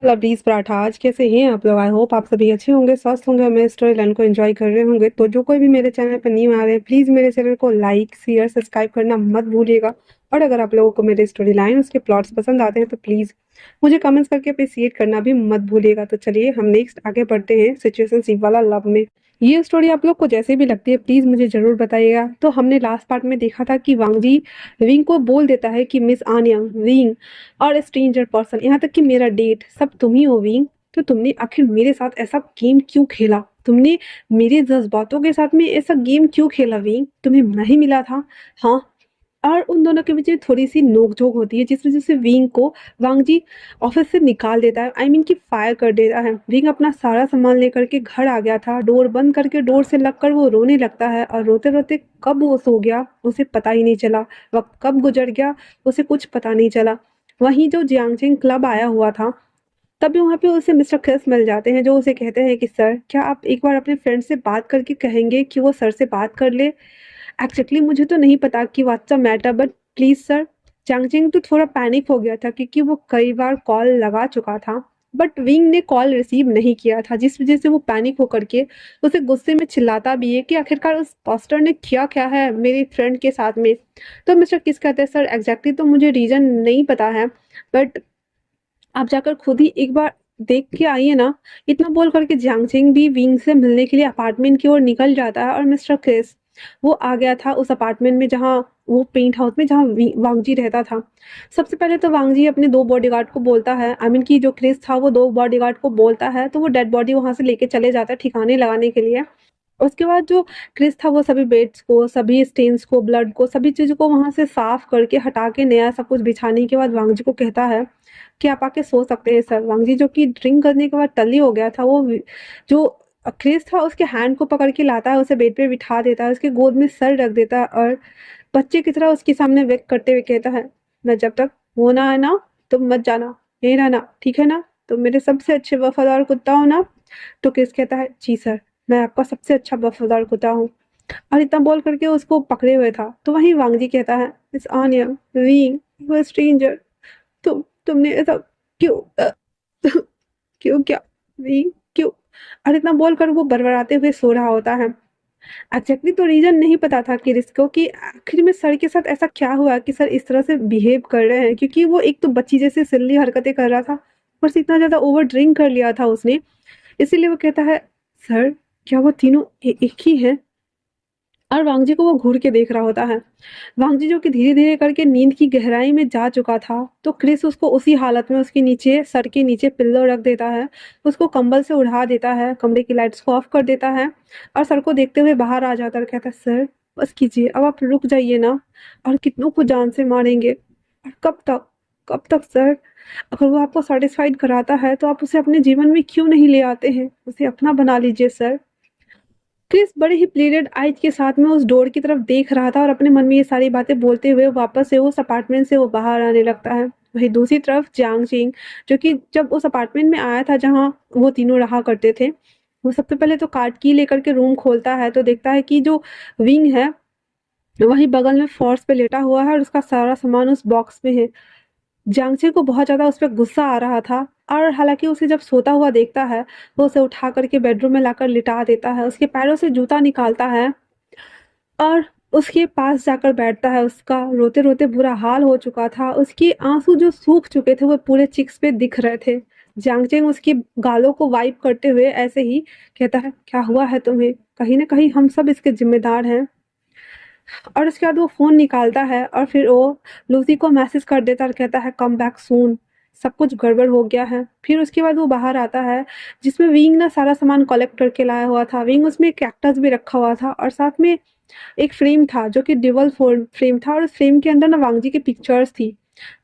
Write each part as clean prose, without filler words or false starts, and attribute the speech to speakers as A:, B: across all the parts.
A: Lovelies paratha आज कैसे हैं आप लोग। आई होप आप सभी अच्छे होंगे, स्वस्थ होंगे और मेरे स्टोरी लाइन को एंजॉय कर रहे होंगे। तो जो कोई भी मेरे चैनल पर न्यू आ रहे हैं, प्लीज़ मेरे चैनल को लाइक शेयर सब्सक्राइब करना मत भूलिएगा। और अगर आप लोगों को मेरे स्टोरी लाइन उसके प्लॉट्स पसंद आते हैं तो प्लीज़ मुझे कमेंट्स करके अप्रिसिएट करना भी मत भूलिएगा। तो चलिए हम नेक्स्ट आगे बढ़ते हैं सिचुएशनशिप वाला लव में। ये स्टोरी आप लोग को जैसे भी लगती है प्लीज़ मुझे ज़रूर बताइएगा। तो हमने लास्ट पार्ट में देखा था कि वांगजी विंग को बोल देता है कि मिस आन्या, विंग और स्ट्रेंजर पर्सन, यहाँ तक कि मेरा डेट सब तुम ही हो विंग। तो तुमने आखिर मेरे साथ ऐसा गेम क्यों खेला? तुमने मेरे जज्बातों के साथ में ऐसा गेम क्यों खेला विंग? तुम्हें नहीं मिला था? हाँ। और उन दोनों के बीच में थोड़ी-सी नोक-झोंक होती है जिस वज़ह से विंग को वांगजी ऑफ़िस से निकाल देता है, आई मीन कि फायर कर देता है। विंग अपना सारा सामान लेकर के घर आ गया था, डोर बंद करके डोर से लगकर वो रोने लगता है और रोते-रोते कब वो सो गया उसे पता ही नहीं चला। वक़्त कब गुज़र गया उसे कुछ पता नहीं चला। वहीं जो जियांगजिंग क्लब आया हुआ था, तभी वहाँ पे उसे मिस्टर क्रिस मिल जाते हैं जो उसे कहते हैं कि सर क्या आप एक बार अपने फ्रेंड से बात करके कहेंगे कि वो सर से बात कर ले। एक्जेक्टली मुझे तो नहीं पता कि what's the matter but please sir. चांगचिंग तो थोड़ा पैनिक हो गया था क्योंकि वो कई बार कॉल लगा चुका था बट विंग ने कॉल रिसीव नहीं किया था, जिस वजह से वो पैनिक होकर के उसे गुस्से में चिल्लाता भी है कि आखिरकार उस पोस्टर ने किया क्या है मेरे फ्रेंड के साथ में। तो मिस्टर किस कहते हैं सर एग्जैक्टली तो मुझे रीजन नहीं पता है बट आप जाकर खुद ही एक बार देख के आइए ना। इतना बोल करके जियांगजिंग भी विंग से मिलने के लिए अपार्टमेंट की ओर निकल जाता है और मिस्टर क्रिस वो आ गया था उस अपार्टमेंट में जहाँ वो पेंट हाउस में जहाँ वांगजी रहता था। सबसे पहले तो वांगजी अपने दो बॉडीगार्ड को बोलता है, आई मीन कि जो क्रिस था वो दो बॉडीगार्ड को बोलता है तो वो डेड बॉडी वहां से लेके चले जाता है ठिकाने लगाने के लिए। उसके बाद जो क्रिस था वो सभी बेड्स को, सभी स्टेन्स को, ब्लड को, सभी चीज़ों को वहाँ से साफ करके हटा के नया सब कुछ बिछाने के बाद वांगजी को कहता है कि आप आके सो सकते हैं सर। वांगजी जो कि ड्रिंक करने के बाद टल्ली हो गया था वो जो क्रिस था उसके हैंड को पकड़ के लाता है, उसे बेड पे बिठा देता है, उसके गोद में सर रख देता है और बच्चे की तरह उसके सामने वेक करते हुए कहता है मैं जब तक होना है ना तुम मत जाना, यहीं रहना, ठीक है ना? तुम मेरे सबसे अच्छे वफादार कुत्ता हो ना? तो क्रिस कहता है जी सर, मैं आपका सबसे अच्छा वफादार कुत्ता हूँ। और इतना बोल करके उसको पकड़े हुए था तो वहीं वांगजी कहता है मिस आन्या, वी वो स्ट्रेंजर, तुमने ऐसा क्यों क्यों क्या वी क्यों? और इतना बोलकर वो बड़बड़ाते हुए सो रहा होता है। एग्जैक्टली तो रीजन नहीं पता था कि रिस्को कि आखिर में सर के साथ ऐसा क्या हुआ कि सर इस तरह से बिहेव कर रहे हैं, क्योंकि वो एक तो बच्ची जैसे सिल्ली हरकतें कर रहा था, बस इतना ज्यादा ओवर ड्रिंक कर लिया था उसने। इसीलिए वो कहता है सर क्या वो तीनों एक ही हैं? और वांगजी को वो घूर के देख रहा होता है। वांगजी जो कि धीरे धीरे करके नींद की गहराई में जा चुका था तो क्रिस उसको उसी हालत में उसके नीचे सर के नीचे पिल्लो रख देता है, उसको कंबल से उड़ा देता है, कमरे की लाइट्स को ऑफ कर देता है और सर को देखते हुए बाहर आ जाता है और कहता है सर बस कीजिए, अब आप रुक जाइए ना। और कितनों को जान से मारेंगे और कब तक सर? अगर वो आपको सेटिस्फाइड कराता है तो आप उसे अपने जीवन में क्यों नहीं ले आते हैं? उसे अपना बना लीजिए सर। क्रिस बड़े ही प्लीडेड आइज के साथ में उस डोर की तरफ देख रहा था और अपने मन में ये सारी बातें बोलते हुए वापस से उस अपार्टमेंट से वो बाहर आने लगता है। वहीं दूसरी तरफ जियांग चिंग जो कि जब उस अपार्टमेंट में आया था जहाँ वो तीनों रहा करते थे, वो सबसे पहले तो कार्ड की लेकर के रूम खोलता है तो देखता है कि जो विंग है वहीं बगल में फॉर्स पे लेटा हुआ है और उसका सारा सामान उस बॉक्स में है। जियांगचे को बहुत ज़्यादा उस पे गुस्सा आ रहा था और हालाँकि उसे जब सोता हुआ देखता है, वो उसे उठा कर के बेडरूम में लाकर लिटा देता है, उसके पैरों से जूता निकालता है और उसके पास जाकर बैठता है। उसका रोते-रोते बुरा हाल हो चुका था, उसके आँसू जो सूख चुके थे वो पूरे चिक्स पे दिख रहे थे। जियांगचेंग उसके गालों को वाइप करते हुए ऐसे ही कहता है, "क्या हुआ है तुम्हें? कहीं न कहीं हम सब इसके ज़िम्मेदार हैं।" और उसके बाद वो फ़ोन निकालता है और फिर वो लूसी को मैसेज कर देता है और कहता है कम बैक सून, सब कुछ गड़बड़ हो गया है। फिर उसके बाद वो बाहर आता है जिसमें विंग ना सारा सामान कलेक्ट करके लाया हुआ था। विंग उसमें एक कैक्टस भी रखा हुआ था और साथ में एक फ्रेम था जो कि डुअल फ़ोल्ड फ्रेम था और उस फ्रेम के अंदर ना वांगजी की पिक्चर्स थी।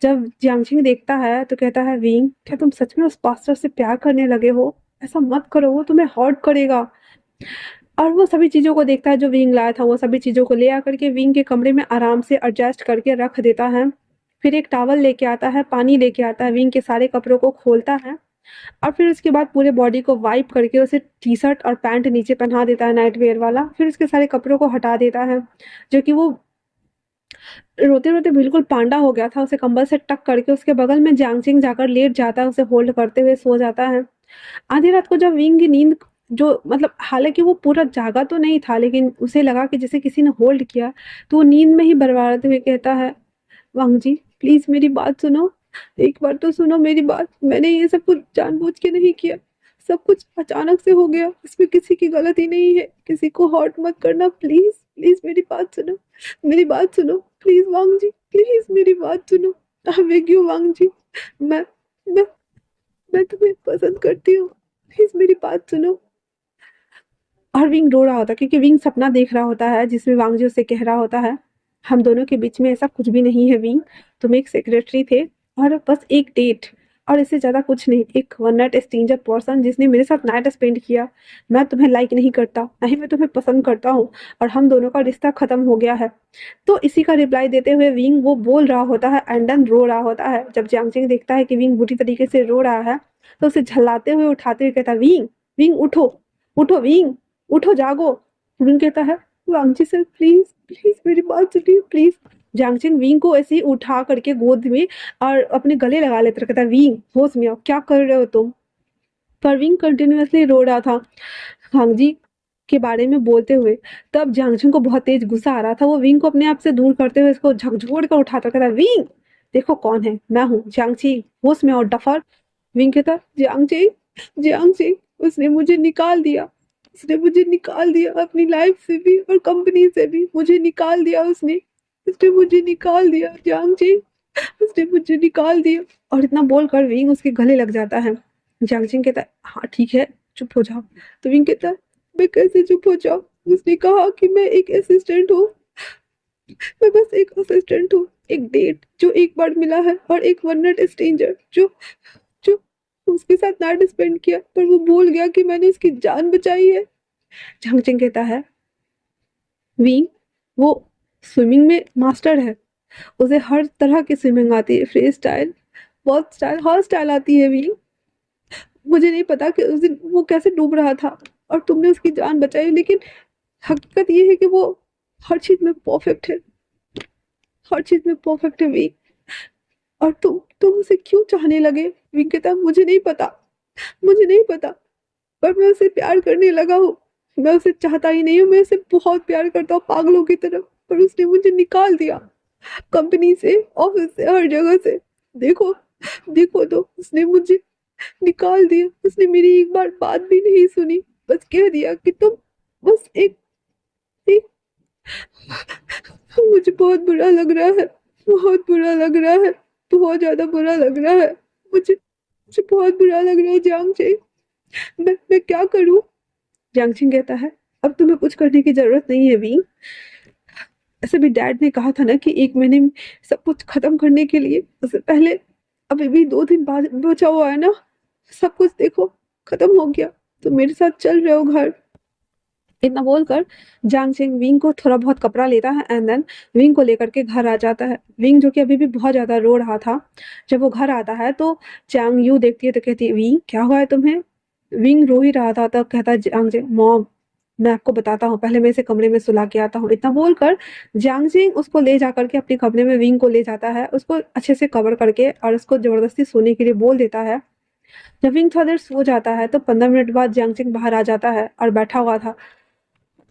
A: जब जियांगछिंग देखता है तो कहता है विंग क्या तुम सच में उस पास्टर से प्यार करने लगे हो? ऐसा मत करो, वो तुम्हें हर्ट करेगा। और वो सभी चीज़ों को देखता है जो विंग लाया था, वो सभी चीज़ों को ले आकर के विंग के कमरे में आराम से एडजस्ट करके रख देता है। फिर एक टॉवल लेके आता है, पानी लेके आता है, विंग के सारे कपड़ों को खोलता है और फिर उसके बाद पूरे बॉडी को वाइप करके उसे टी-शर्ट और पैंट नीचे पहना देता है नाइट वियर वाला। फिर उसके सारे कपड़ों को हटा देता है, जो कि वो रोते रोते बिल्कुल पांडा हो गया था, उसे कंबल से टक करके उसके बगल में जियांगचिंग जाकर लेट जाता है, उसे होल्ड करते हुए सो जाता है। आधी रात को जब विंग की नींद जो मतलब हालांकि वो पूरा जागा तो नहीं था, लेकिन उसे लगा कि जैसे किसी ने होल्ड किया, तो वो नींद में ही बड़बड़ाते हुए कहता है, वांग जी प्लीज मेरी बात सुनो, एक बार तो सुनो मेरी बात, मैंने ये सब कुछ जानबूझ के नहीं किया, सब कुछ अचानक से हो गया, इसमें किसी की गलती नहीं है, किसी को हर्ट मत करना, प्लीज प्लीज मेरी बात सुनो, मेरी बात सुनो, प्लीज वांग जी, प्लीज मेरी बात सुनो, आई बेग यू वांग जी, मैं मैं मैं तुम्हें पसंद करती हूँ, प्लीज मेरी बात सुनो। और विंग रो रहा होता है, क्योंकि विंग सपना देख रहा होता है जिसमें वांगजी उसे कह रहा होता है, हम दोनों के बीच में ऐसा कुछ भी नहीं है विंग, तुम एक सेक्रेटरी थे और बस एक डेट, और इससे ज्यादा कुछ नहीं, एक वन नाइट स्ट्रेंजर पर्सन जिसने मेरे साथ नाइट स्पेंड किया, मैं तुम्हें लाइक नहीं करता, ना ही मैं तुम्हें पसंद करता हूँ, और हम दोनों का रिश्ता खत्म हो गया है। तो इसी का रिप्लाई देते हुए विंग वो बोल रहा होता है एंड देन रो रहा होता है। जब जियांगचिंग देखता है कि विंग बुरी तरीके से रो रहा है, तो उसे झल्लाते हुए उठाते हुए कहता है, विंग विंग उठो, उठो विंग, उठो जागो। विंग कहता है, वांगची सर प्लीज प्लीज मेरी बात सुनिए प्लीज। जांगचिंग विंग को ऐसे ही उठा करके गोद में और अपने गले लगा लेता है, कहता है, विंग होश में आओ, क्या कर रहे हो तुम। पर विंग कंटिन्यूअसली रो रहा था हांगजी के बारे में बोलते हुए। तब जांगचिंग को बहुत तेज गुस्सा आ रहा था, वो विंग को अपने आप से दूर करते हुए इसको झकझोर कर उठाता, कहता है, विंग देखो कौन है, मैं हूँ जियांगची, होश में आओ डफर। विंग कहता, जियांगची जियांगची उसने मुझे निकाल दिया, उसने मुझे निकाल दिया अपनी लाइफ से भी और कंपनी से भी, मुझे निकाल दिया उसने, उसने मुझे निकाल दिया जियांगची, उसने मुझे निकाल दिया। और इतना बोलकर विंग उसके गले लग जाता है। जियांगची कहता है, हाँ ठीक है चुप हो जाओ। तो विंग कहता है, मैं कैसे चुप हो जाऊं, उसने कहा कि मैं एक असिस्टेंट हूँ, मैं बस एक असिस्टेंट हूँ, एक डेट जो एक बार मिला है और एक वन नाइट स्ट्रेंजर जो जो उसके साथ नाइट स्पेंड किया, पर वो भूल गया कि मैंने उसकी जान बचाई है। झांगचिंग कहता है, विंग वो स्विमिंग में मास्टर है, उसे हर तरह की स्विमिंग आती है, फ्री स्टाइल, बहुत स्टाइल, हर स्टाइल आती है विंग। मुझे नहीं पता कि उस दिन वो कैसे डूब रहा था और तुमने उसकी जान बचाई, लेकिन हकीकत ये है कि वो हर चीज में परफेक्ट है, हर चीज में परफेक्ट है विंग। और तुम उसे क्यों चाहने लगे। विंग कहता, मुझे नहीं पता, मुझे नहीं पता, पर मैं उसे प्यार करने लगा हूँ, मैं उसे चाहता ही नहीं हूँ, मैं उसे बहुत प्यार करता हूँ पागलों की तरह, पर उसने मुझे निकाल दिया कंपनी से, ऑफिस से, हर जगह से। देखो देखो तो उसने मुझे निकाल दिया, उसने मेरी एक बार बात भी नहीं सुनी, बस कह दिया कि तुम बस एक मुझे बहुत बुरा लग रहा है, बहुत बुरा लग रहा है, बहुत ज्यादा बुरा लग रहा है, मुझे मुझे बहुत बुरा लग रहा है जियांगचे, मैं क्या करूं। जियांगचिंग कहता है, अब तुम्हें कुछ करने की जरूरत नहीं है वी, ऐसे भी डैड ने कहा था ना कि एक महीने में सब कुछ खत्म करने के लिए, उससे पहले अभी भी 2 दिन बाद बचा हुआ है ना, सब कुछ देखो खत्म हो गया, तो मेरे साथ चल रहे हो घर। इतना बोलकर जांग चिंग विंग को थोड़ा बहुत कपड़ा लेता है एंड देन विंग को लेकर के घर आ जाता है। विंग जो कि अभी भी बहुत ज्यादा रो रहा था, जब वो घर आता है तो चांग यू देखती है तो कहती है, विंग क्या हुआ है तुम्हें। विंग रो ही रहा था, तब कहता है जांग चिंग, मॉम मैं आपको बताता हूँ, पहले मैं इसे कमरे में सुला के आता हूँ। इतना बोलकर जांग चिंग उसको ले जाकर के अपने कमरे में विंग को ले जाता है, उसको अच्छे से कवर करके और उसको जबरदस्ती सोने के लिए बोल देता है। जब विंग थोड़ा देर सो जाता है तो 15 मिनट बाद जियांग चिंग बाहर आ जाता है और बैठा हुआ था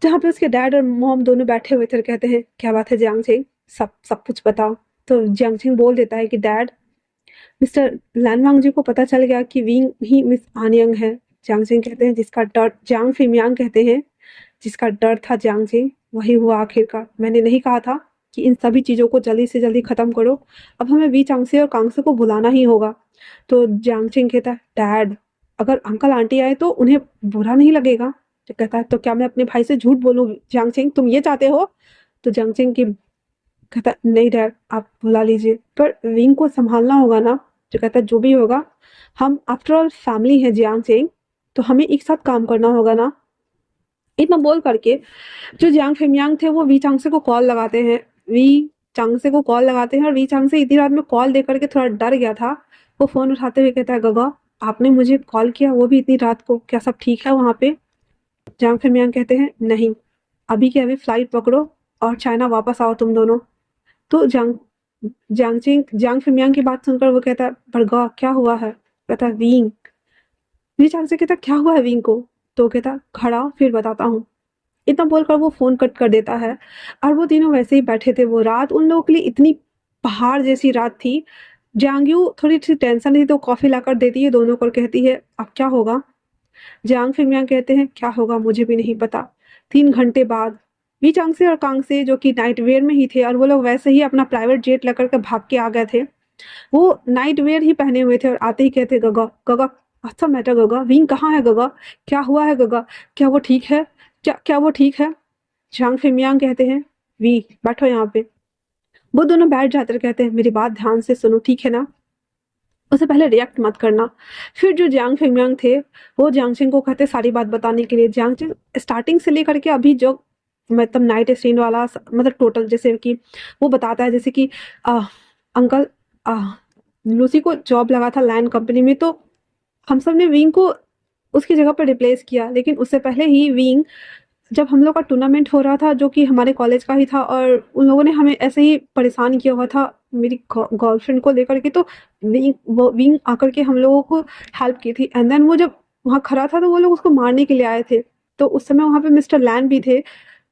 A: जहाँ पे उसके डैड और मॉम दोनों बैठे हुए थे और कहते हैं, क्या बात है जियांगछिंग, सब सब कुछ बताओ। तो जियांगछिंग बोल देता है कि डैड, मिस्टर लैनवांग जी को पता चल गया कि विंग ही मिस आनयंग है। जियांगछिंग कहते हैं, जिसका डर जियांग फिमियांग कहते हैं, जिसका डर था जियांगछिंग वही हुआ आखिरकार। मैंने नहीं कहा था कि इन सभी चीजों को जल्दी से जल्दी खत्म करो, अब हमें वी चांगसे और कांगसे को बुलाना ही होगा। तो जियांगछिंग कहता है, डैड अगर अंकल आंटी आए तो उन्हें बुरा नहीं लगेगा। तो कहता है, तो क्या मैं अपने भाई से झूठ बोलूं जियांगछिंग, तुम ये चाहते हो। तो जियांगछिंग की कहता है, नहीं डैड आप बुला लीजिए, पर विंग को संभालना होगा ना। जो कहता है, जो भी होगा, हम आफ्टर ऑल फैमिली है जियांगछिंग, तो हमें एक साथ काम करना होगा ना। इतना बोल करके जो जियांग फेमियांग थे वो वी चांगसे को कॉल लगाते हैं, वी चांगसे को कॉल लगाते हैं, और वी चांगसे इतनी रात में कॉल दे करके थोड़ा डर गया था। वो फोन उठाते हुए कहता है, गगा आपने मुझे कॉल किया, वो भी इतनी रात को, क्या सब ठीक है वहाँ पे। जियांग फेमियांग कहते हैं, नहीं अभी के अभी फ्लाइट पकड़ो और चाइना वापस आओ तुम दोनों। तो जांग फिमियांग की बात सुनकर वो कहता है, बरगा क्या हुआ है? कहता है, विंग। ली चांग से कहता, क्या हुआ है विंग को? तो कहता, खड़ा फिर बताता हूँ। इतना बोलकर वो फोन कट कर देता है। और वो तीनों वैसे ही बैठे थे। वो रात उन लोगों के लिए इतनी पहाड़ जैसी रात थी। जांगयू थोड़ी सी टेंशन थी तो कॉफी लाकर देती है दोनों को और कहती है, अब क्या होगा? जांग फिंगयांग कहते हैं, क्या होगा मुझे भी नहीं पता। 3 घंटे बाद वी चांगसे और कांगसे जो कि नाइट वेयर में ही थे और वो लोग वैसे ही अपना प्राइवेट जेट लेकर के भाग के आ गए थे। वो नाइट वेयर ही पहने हुए थे और आते ही कहते, गगा गगा, अच्छा मैटर गगा, विंग कहाँ है गगा? क्या हुआ है गगा? क्या वो ठीक है? क्या क्या वो ठीक है? झांग फिमियांग कहते हैं, वी बैठो यहाँ पे। वो दोनों बैठ जाते और कहते हैं, मेरी बात ध्यान से सुनो, ठीक है ना? उससे पहले रिएक्ट मत करना। फिर जो जियांग फिंगयांग थे वो जियांगचिंग को कहते सारी बात बताने के लिए। जियांगचिंग स्टार्टिंग से लेकर के अभी जो मतलब नाइट स्टैंड वाला मतलब टोटल जैसे कि वो बताता है, जैसे कि अंकल लूसी को जॉब लगा था लैंड कंपनी में, तो हम सब ने विंग को उसकी जगह पर रिप्लेस किया। लेकिन उससे पहले ही विंग, जब हम लोग का टूर्नामेंट हो रहा था जो कि हमारे कॉलेज का ही था और उन लोगों ने हमें ऐसे ही परेशान किया हुआ था मेरी गर्लफ्रेंड को लेकर के, तो विंग आकर के हम लोगों को हेल्प की थी। एंड देन वो जब वहाँ खड़ा था तो वो लोग उसको मारने के लिए आए थे। तो उस समय वहाँ पे मिस्टर लैंड भी थे।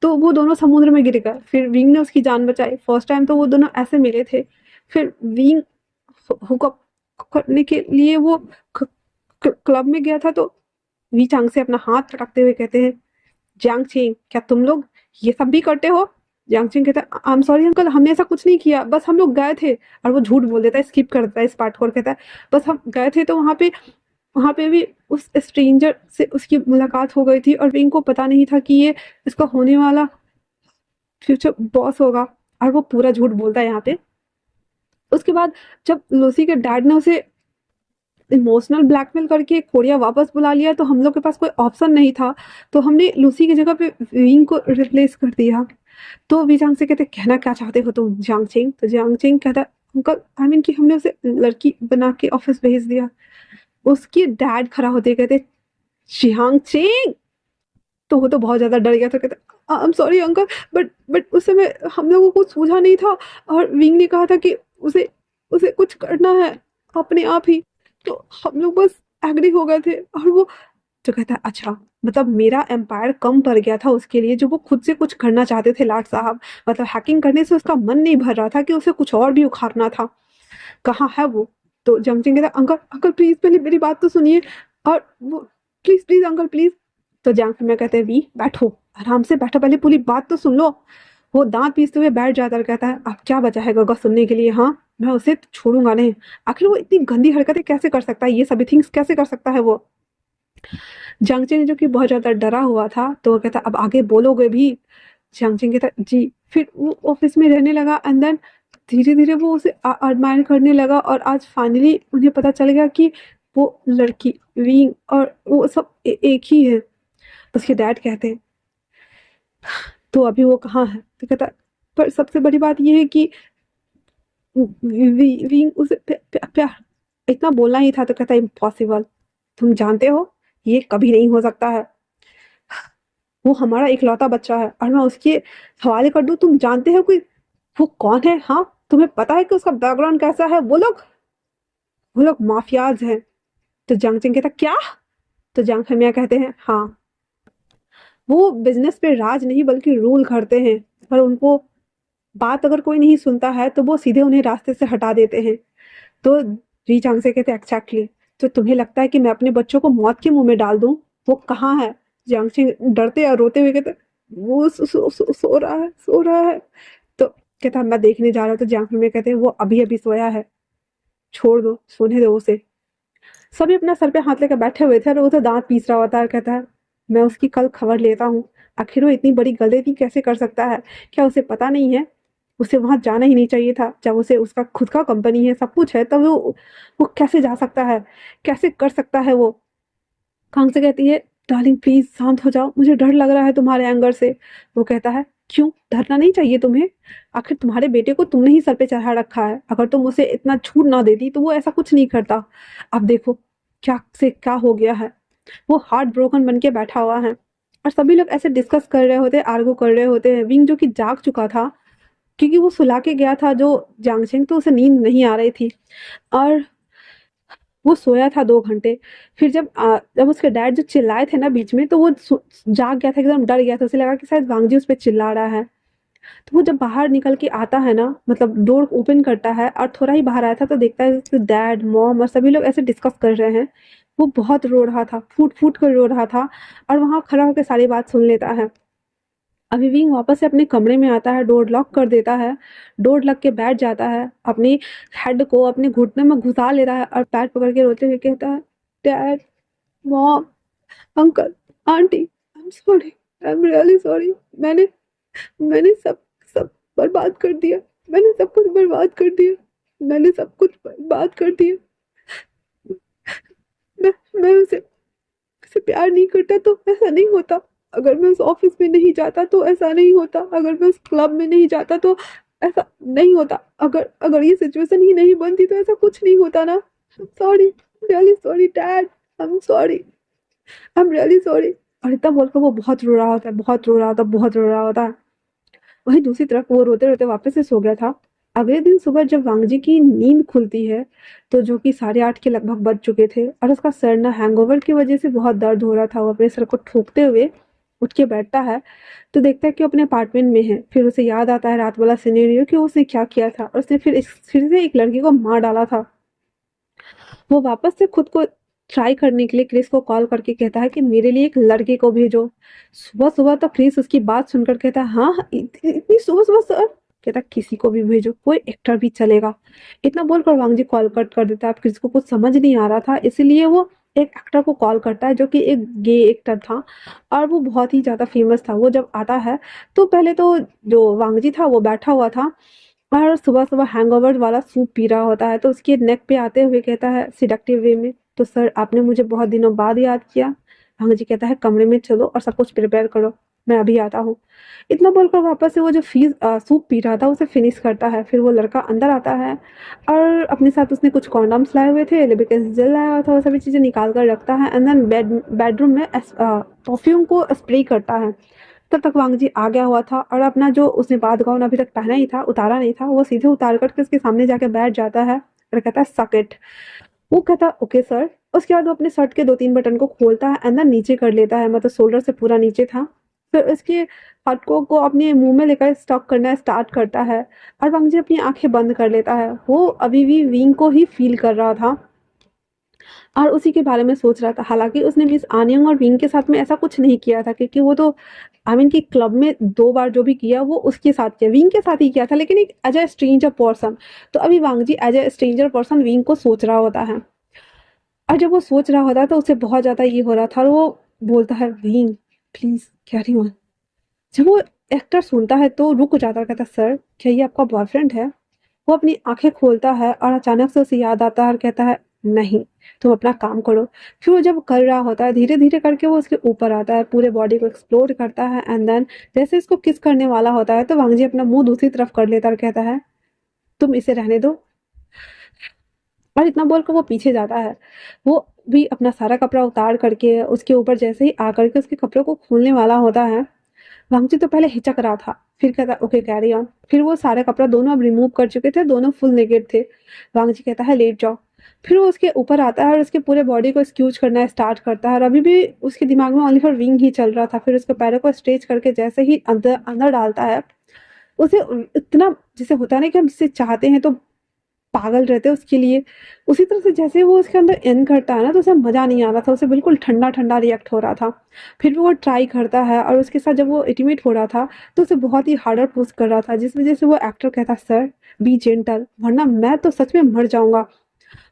A: तो वो दोनों समुद्र में गिर गए। फिर विंग ने उसकी जान बचाई। फर्स्ट टाइम तो वो दोनों ऐसे मिले थे। फिर विंग हुकअप करने के लिए वो क्लब में गया था। तो वी चांग से अपना हाथ पटकते हुए कहते हैं, जियांग छिंग, क्या तुम लोग ये सब भी करते हो? जियांग छिंग कहता है, आई एम सॉरी अंकल, हमने ऐसा कुछ नहीं किया, बस हम लोग गए थे। और वो झूठ बोल देता है, स्किप कर देता है इस पार्ट को और कहता है, बस हम गए थे तो वहाँ पे भी उस स्ट्रेंजर से उसकी मुलाकात हो गई थी और विंग को पता नहीं था कि ये इसका होने वाला फ्यूचर बॉस होगा। और वो पूरा झूठ बोलता है यहाँ पे। उसके बाद जब लूसी के डैड ने उसे इमोशनल ब्लैकमेल करके कोरिया वापस बुला लिया तो हम लोग के पास कोई ऑप्शन नहीं था। तो हमने लूसी की जगह पे विंग को रिप्लेस कर दिया। तो वी जांग से कहते, कहना क्या चाहते हो तुम जांग चिंग? तो जांग चिंग कहता, अंकल आई मीन कि हमने उसे लड़की बना के ऑफिस भेज दिया। उसकी डैड खड़ा होते कहते, जियांग चिंग। तो वो तो बहुत ज्यादा डर गया था। कहता, I am sorry uncle, but उस समय हम लोगों को सूझा नहीं था और विंग ने कहा था कि उसे उसे कुछ करना है अपने आप ही। तो हम लोग बस एग्री हो गए थे। और वो तो कहता है, अच्छा मतलब मेरा एम्पायर कम पड़ गया था उसके लिए, जो वो खुद से कुछ करना चाहते थे लाट साहब। मतलब हैकिंग करने से उसका मन नहीं भर रहा था कि उसे कुछ और भी उखाड़ना था। कहाँ है वो? तो जंगचिंग कहता, अंकल अंकल प्लीज पहले मेरी बात तो सुनिए। और वो, प्लीज प्लीज अंकल प्लीज। तो जांग फिमिया कहते हैं, वी बैठो, आराम से बैठो, पहले पूरी बात तो सुन लो। वो दांत पीसते हुए बैठ जाता और कहता है, अब क्या बचा है गगा सुनने के लिए? हाँ, मैं उसे तो छोड़ूंगा नहीं। आखिर वो इतनी गंदी हरकतें कैसे कर सकता है? ये सभी थिंग्स कैसे कर सकता है वो? जंगचिंग जो कि बहुत ज्यादा डरा हुआ था तो वो कहता, अब आगे बोलोगे भी? जंगचिंग कहता, जी। फिर वो ऑफिस में रहने लगा एंड देन धीरे धीरे वो उसे एडमायर करने लगा। और आज फाइनली उन्हें पता चल गया कि वो लड़की विंग और वो सब एक ही है। उसके डैड कहते हैं, तो अभी वो कहाँ है? तो कहता, पर सबसे बड़ी बात ये है कि विंग उसे प्यार इतना बोलना ही था। तो कहता, इम्पॉसिबल, तुम जानते हो ये कभी नहीं हो सकता है। वो हमारा इकलौता बच्चा है और मैं उसके हवाले कर दूं? तुम जानते हो कोई वो कौन है? हाँ, तुम्हें पता है कि उसका बैकग्राउंड कैसा है? वो लोग माफियाज हैं। तो जंग चिंग कहता, क्या? तो जंग खमिया कहते हैं, हाँ, वो बिजनेस पे राज नहीं बल्कि रूल करते हैं। पर उनको बात अगर कोई नहीं सुनता है तो वो सीधे उन्हें रास्ते से हटा देते हैं। तो री चांग से कहते, एक्जैक्टली। तो तुम्हें लगता है कि मैं अपने बच्चों को मौत के मुंह में डाल दूं? वो कहाँ है? जियांग चिंग डरते और रोते हुए कहते, वो सो रहा है, सो रहा है। तो कहता, मैं देखने जा रहा हूँ। तो जियांग में कहते हैं, वो अभी अभी सोया है, छोड़ दो, सोने दो उसे। सभी अपना सर पे हाथ लेकर बैठे हुए थे और वो तो दांत पीस रहा होता है। कहता है, मैं उसकी कल खबर लेता हूँ। आखिर वो इतनी बड़ी गलती कैसे कर सकता है? क्या उसे पता नहीं है उसे वहां जाना ही नहीं चाहिए था? जब उसे उसका खुद का कंपनी है, सब कुछ है, तब वो कैसे जा सकता है? कैसे कर सकता है वो? कांग से कहती है, डार्लिंग प्लीज शांत हो जाओ, मुझे डर लग रहा है तुम्हारे एंगर से। वो कहता है, क्यों डरना नहीं चाहिए तुम्हें? आखिर तुम्हारे बेटे को तुमने ही सर पे चढ़ा रखा है। अगर तुम उसे इतना छूट ना देती तो वो ऐसा कुछ नहीं करता। अब देखो क्या से क्या हो गया है। वो हार्ट ब्रोकन बन के बैठा हुआ है। और सभी लोग ऐसे डिस्कस कर रहे होते, आर्गू कर रहे होते हैं। विंग जो कि जाग चुका था क्योंकि वो सुला के गया था जो जांगछेंग, तो उसे नींद नहीं आ रही थी और वो सोया था 2 घंटे। फिर जब उसके डैड जो चिल्लाए थे ना बीच में, तो वो जाग गया था, एकदम डर गया था, उसे लगा कि शायद वांगजी उस पर चिल्ला रहा है। तो वो जब बाहर निकल के आता है ना, मतलब डोर ओपन करता है और थोड़ा ही बाहर आया था, तो देखता है कि डैड मॉम और सभी लोग ऐसे डिस्कस कर रहे हैं। वो बहुत रो रहा था, फूट फूट कर रो रहा था और वहां खड़ा होकर सारी बात सुन लेता है। अभी विंग वापस से अपने कमरे में आता है, डोर लॉक कर देता है, डोर लग के बैठ जाता है, अपनी हेड को अपने घुटने में घुसा ले रहा है और पैर पकड़ के रोते हुए कहता है, dad mom uncle aunty, I am sorry, I am really sorry. मैंने मैंने सब सब बर्बाद कर दिया। मैंने सब कुछ बर्बाद कर दिया। मैंने सब कुछ बर्बाद कर दिया। मैं उसे प्यार नहीं करता तो ऐसा नहीं होता। अगर मैं उस ऑफिस में नहीं जाता तो ऐसा नहीं होता। अगर मैं उस क्लब में नहीं जाता तो ऐसा नहीं होता। अगर अगर ये सिचुएशन ही नहीं बनती तो ऐसा कुछ नहीं होता ना। Sorry, really sorry dad, I am sorry, I am really sorry. और इतना बोलकर वो बहुत रो रहा होता है, बहुत रो रहा होता है, बहुत रो रहा होता है। वहीं दूसरी तरफ वो रोते रोते वापस से सो गया था। अगले दिन सुबह जब वांगजी की नींद खुलती है, तो जो कि 8:30 के लगभग बज चुके थे और उसका सर ना हैंगओवर की वजह से बहुत दर्द हो रहा था। वो अपने सर को ठोकते हुए उठ के बैठता है, तो देखता है कि वो अपने अपार्टमेंट में है। फिर उसे याद आता है रात वाला सिनेरियो कि उसने क्या किया था और उसने फिर से एक लड़की को मार डाला था। वो वापस से खुद को ट्राई करने के लिए क्रिस को कॉल करके कहता है कि मेरे लिए एक लड़के को भेजो। सुबह सुबह तो क्रिस उसकी बात सुनकर कहता है, हाँ इतनी सुबह सुबह सर? कहता किसी को भी भेजो, कोई एक्टर भी चलेगा। इतना बोलकर वांगजी कॉल कट कर देता है। अब क्रिस को कुछ समझ नहीं आ रहा था, इसलिए वो एक एक्टर को कॉल करता है जो कि एक गे एक्टर था और वो बहुत ही ज्यादा फेमस था। वो जब आता है तो पहले तो जो वांगजी था वो बैठा हुआ था और सुबह-सुबह हैंगओवर वाला सूप पी रहा होता है, तो उसके नेक पे आते हुए कहता है सिडक्टिव वे में, तो सर आपने मुझे बहुत दिनों बाद याद किया। भांग जी कहता है कमरे में चलो और सब कुछ प्रिपेयर करो, मैं अभी आता हूँ। इतना बोलकर वापस से वो जो सूप पी रहा था उसे फिनिश करता है। फिर वो लड़का अंदर आता है और अपने साथ उसने कुछ कॉन्डम्स लाए हुए थे, लुब्रिकेंट्स जेल लाया हुआ था, वो सभी चीज़ें निकाल कर रखता है एंड देन बेडरूम में परफ्यूम को स्प्रे करता है। तब तक वांगजी आ गया हुआ था और अपना जो उसने बात गाउन अभी तक पहना ही था, उतारा नहीं था, वो सीधे उतार करके उसके सामने जाके बैठ जाता है और कहता है सक इट। वो कहता है ओके सर। उसके बाद वो अपने शर्ट के 2-3 बटन को खोलता है एंड देन नीचे कर लेता है, मतलब शोल्डर से पूरा नीचे था। फिर उसके पटकों को अपने मुंह में लेकर स्टॉक करना स्टार्ट करता है और वांगजी अपनी आंखें बंद कर लेता है। वो अभी भी विंग को ही फील कर रहा था और उसी के बारे में सोच रहा था। हालाँकि उसने मिस आनियंग और विंग के साथ में ऐसा कुछ नहीं किया था, क्योंकि वो तो आई मीन कि क्लब में 2 बार जो भी किया वो उसके साथ किया, विंग के साथ ही किया था, लेकिन एक एज़ अ स्ट्रेंजर पर्सन। तो अभी वांगजी एज़ अ स्ट्रेंजर पर्सन विंग को सोच रहा होता है और जब वो सोच रहा होता है तो उसे बहुत ज़्यादा ये हो रहा था और वो बोलता है विंग प्लीज़ कैरी ऑन। जब वो एक्टर सुनता है तो रुक जाता है, कहता है सर क्या ये आपका बॉयफ्रेंड है? वो अपनी आंखें खोलता है और अचानक से उसे याद आता है और कहता है नहीं, तुम अपना काम करो। फिर वो जब कर रहा होता है धीरे धीरे करके वो उसके ऊपर आता है, पूरे बॉडी को एक्सप्लोर करता है एंड देन जैसे इसको किस करने वाला होता है तो वांगजी अपना मुंह दूसरी तरफ कर लेता है और कहता है तुम इसे रहने दो। और इतना बोलकर वो पीछे जाता है। वो भी अपना सारा कपड़ा उतार करके उसके ऊपर जैसे ही आ करके उसके कपड़ों को खोलने वाला होता है, वांगजी तो पहले हिचक रहा था, फिर कहता ओके कैरी ऑन। फिर वो सारे कपड़ा दोनों अब रिमूव कर चुके थे, दोनों फुल नेकेड थे। वांगजी कहता है लेट जाओ। फिर वो उसके ऊपर आता है और उसके पूरे बॉडी को स्क्यूज करना स्टार्ट करता है और अभी भी उसके दिमाग में ओनली फॉर विंग ही चल रहा था। फिर उसके पैरों को स्ट्रेच करके जैसे ही अंदर अंदर डालता है, उसे इतना जैसे होता है ना कि हम जिसे चाहते हैं तो पागल रहते हैं उसके लिए, उसी तरह से जैसे वो उसके अंदर इन करता है ना तो उसे मज़ा नहीं आ रहा था, उसे बिल्कुल ठंडा-ठंडा रिएक्ट हो रहा था। फिर भी वो ट्राई करता है और उसके साथ जब वो इंटीमेट हो रहा था, तो उसे बहुत ही हार्डर पुश कर रहा था, जिस वज़ह से वो एक्टर कहता है सर बी जेंटल वरना मैं तो सच में मर जाऊँगा।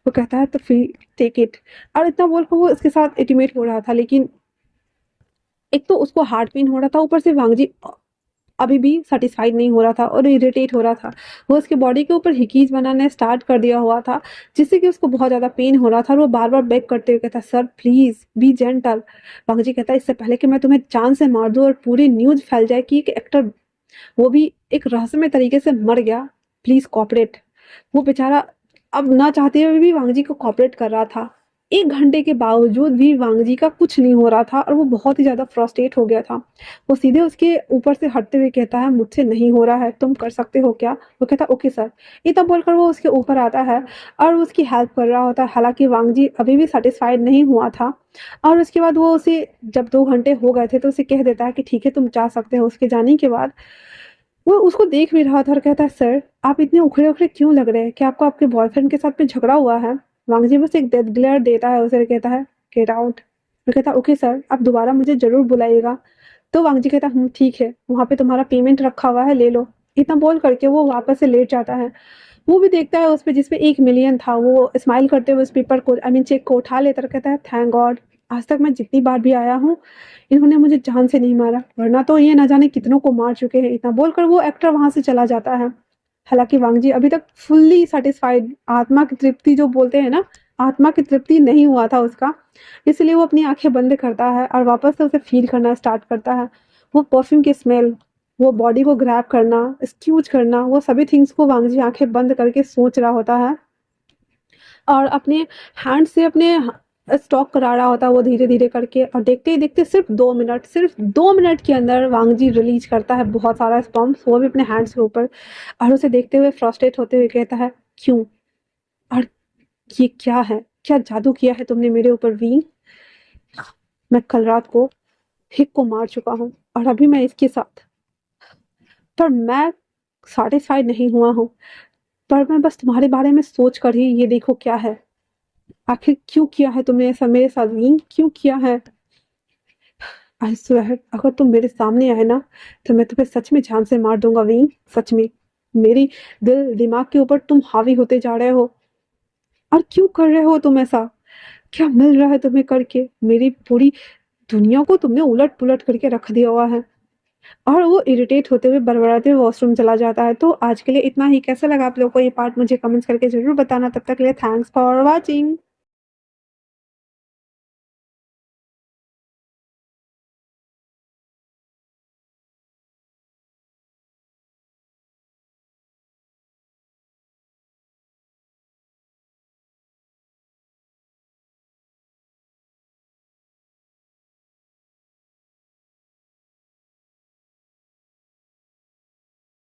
A: वो कहता है तो फिर टेक इट। और इतना बोलकर वो उसके साथ इंटीमेट हो रहा था, लेकिन एक तो उसको हार्ट पेन हो रहा था, ऊपर से वांगजी अभी भी सैटिस्फाइड नहीं हो रहा था और इरिटेट हो रहा था। वो उसके बॉडी के ऊपर हिकीज बनाने स्टार्ट कर दिया हुआ था, जिससे कि उसको बहुत ज़्यादा पेन हो रहा था और वो बार-बार बेग करते हुए कहता सर प्लीज़ बी जेंटल। वांगजी कहता है इससे पहले कि मैं तुम्हें जान से मार दूँ और पूरी न्यूज़ फैल जाए कि एक एक्टर वो भी एक रहस्यमय तरीके से मर गया, प्लीज़ कोऑपरेट। वो बेचारा अब ना चाहते हुए भी वांगजी को कोऑपरेट कर रहा था। 1 घंटे के बावजूद भी वांग जी का कुछ नहीं हो रहा था और वो बहुत ही ज़्यादा फ्रस्ट्रेट हो गया था। वो सीधे उसके ऊपर से हटते हुए कहता है, मुझसे नहीं हो रहा है, तुम कर सकते हो क्या? वो कहता है, ओके सर। इतना बोलकर वो उसके ऊपर आता है और उसकी हेल्प कर रहा होता है। हालाँकि वांग जी अभी भी सैटिस्फाइड नहीं हुआ था और उसके बाद वो उसे जब 2 घंटे हो गए थे तो उसे कह देता है कि ठीक है, तुम जा सकते हो। उसके जाने के बाद वो उसको देख भी रहा था और कहता है, सर आप इतने उखड़े-उखड़े क्यों लग रहे हैं? क्या आपको आपके बॉयफ्रेंड के साथ में झगड़ा हुआ है? वांग जी बस एक डेथ ग्लेयर देता है उसे और कहता है, गेट आउट। वो कहता है, ओके सर, आप दोबारा मुझे ज़रूर बुलाइएगा। तो वांग जी कहता है, ठीक है, वहाँ पे तुम्हारा पेमेंट रखा हुआ है, ले लो। इतना बोल करके वो वापस से लेट जाता है। वो भी देखता है उस पे जिस पे 1 मिलियन था, वो स्माइल करते हुए उस पेपर को आई मीन चेक को उठा लेता है और कहता है, थैंक गॉड, आज तक मैं जितनी बार भी आया हूँ, इन्होंने मुझे जान से नहीं मारा, वरना तो ये ना जाने कितनों को मार चुके हैं। इतना बोलकर वो एक्टर वहाँ से चला जाता है। हालाँकि वांग जी अभी तक फुल्ली सैटिस्फाइड, आत्मा की तृप्ति जो बोलते हैं ना, आत्मा की तृप्ति नहीं हुआ था उसका, इसलिए वो अपनी आँखें बंद करता है और वापस से उसे फ़ील करना स्टार्ट करता है। वो परफ्यूम की स्मेल, वो बॉडी को ग्रैब करना, स्क्यूज करना, वो सभी थिंग्स को वांग जी आँखें बंद करके सोच रहा होता है और अपने हैंड से अपने स्टॉक करा रहा होता है वो धीरे-धीरे करके और देखते ही देखते सिर्फ़ 2 मिनट के अंदर वांग जी रिलीज़ करता है बहुत सारा स्पर्म्स, वो भी अपने हैंड्स के ऊपर और उसे देखते हुए फ्रस्ट्रेट होते हुए कहता है, क्यों? और ये क्या है? क्या जादू किया है तुमने मेरे ऊपर वी? मैं कल रात को हिक को मार चुका हूँ और अभी मैं इसके साथ, पर मैं सैटिस्फाइड नहीं हुआ हूँ, पर मैं बस तुम्हारे बारे में सोच कर ही ये देखो क्या है। आखिर क्यों किया है तुमने ऐसा मेरे साथ वी? क्यों किया है? आई स्वेयर अगर तुम मेरे सामने आए ना तो मैं तुम्हें सच में जान से मार दूंगा वी, सच में। मेरी दिल दिमाग के ऊपर तुम हावी होते जा रहे हो और क्यों कर रहे हो तुम ऐसा? क्या मिल रहा है तुम्हें करके? मेरी पूरी दुनिया को तुमने उलट पुलट करके रख दिया हुआ है। और वो इरिटेट होते हुए बड़बड़ाते हुए वॉशरूम चला जाता है। तो आज के लिए इतना ही। कैसा लगा आप लोगों को ये पार्ट मुझे कमेंट्स करके जरूर बताना। तब तक के लिए थैंक्स फॉर वॉचिंग।